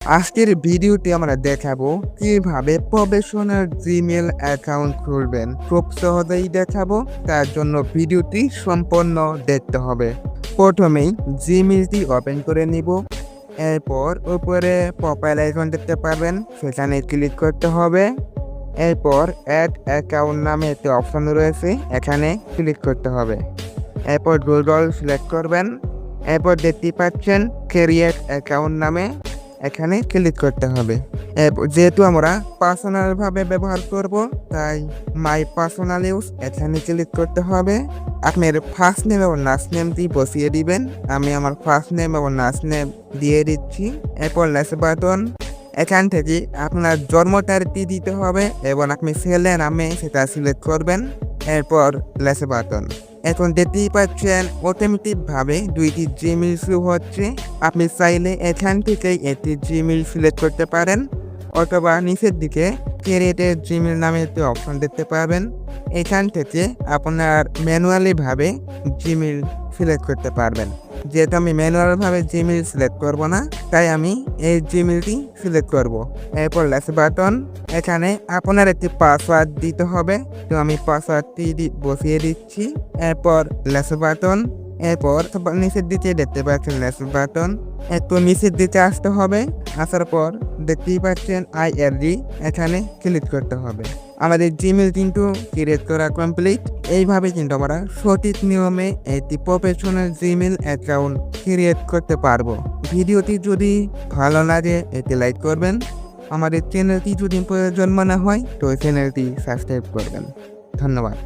আজকের ভিডিওতে আমরা দেখাবো কিভাবে প্রফেশনাল জিমেল অ্যাকাউন্ট খুলবেন। খুব সহজেই দেখাবো, তার জন্য ভিডিওটি সম্পূর্ণ দেখতে হবে। প্রথমেই জিমেলটি ওপেন করে নিব। এরপর উপরে প্রোফাইল আইকন দেখতে পাবেন, সেখানে ক্লিক করতে হবে। এরপর অ্যাড অ্যাকাউন্ট নামে একটি অপশন রয়েছে, এখানে ক্লিক করতে হবে। এরপর গুগল সিলেক্ট করবেন। এরপর দেখতে পাচ্ছেন ক্রিয়েট অ্যাকাউন্ট নামে, এখানে ক্লিক করতে হবে। যেহেতু আমরা পার্সোনালভাবে ব্যবহার করব, তাই মাই পার্সোনাল ইউজ এখানে ক্লিক করতে হবে। আপনার ফার্স্ট নেম এবং লাস্ট নেমটি বসিয়ে দিবেন। আমি আমার ফার্স্ট নেম এবং লাস্ট নেম দিয়ে দিচ্ছি। এরপর লেস বাটন, এখান থেকে আপনার জন্ম তারিখটি দিতে হবে এবং আপনি ছেলে নামে সেটা সিলেক্ট করবেন। এরপর লেস বাটন। এখন দেখতেই পাচ্ছেন অটোমেটিকভাবে দুইটি জিমেল শো হচ্ছে। আপনি চাইলে এখান থেকে একটি জিমেল সিলেক্ট করতে পারেন, অথবা নিচের দিকে ক্রিয়েটেড জিমেল নামে একটি অপশন দেখতে পাবেন। এখান থেকে আপনার ম্যানুয়ালিভাবে জিমেল সিলেক্ট করতে পারবেন। যেহেতু আমি ম্যানুয়ালভাবে জিমেল সিলেক্ট করব না, তাই আমি এই জিমেলটি সিলেক্ট করব। এরপর লেস বাটন, এখানে আপনার একটি পাসওয়ার্ড দিতে হবে, তো আমি পাসওয়ার্ডটি বসিয়ে দিচ্ছি। এরপর লেস বাটন, এরপর নিচের দিকে দেখতে পাচ্ছেন লেস বাটন, একটু নিচের দিকে আসতে হবে। আসার পর দেখতেই পাচ্ছেন IRD, এখানে ক্লিক করতে হবে। আমাদের জিমেল কিন্তু ক্রিয়েট করা কমপ্লিট। এইভাবে কিন্তু আমরা সঠিক নিয়মে একটি প্রফেশনাল জিমেল অ্যাকাউন্ট ক্রিয়েট করতে পারবো। ভিডিওটি যদি ভালো লাগে এটি লাইক করবেন। আমাদের চ্যানেলটি যদি প্রয়োজন মনে হয় তো চ্যানেলটি সাবস্ক্রাইব করবেন। ধন্যবাদ।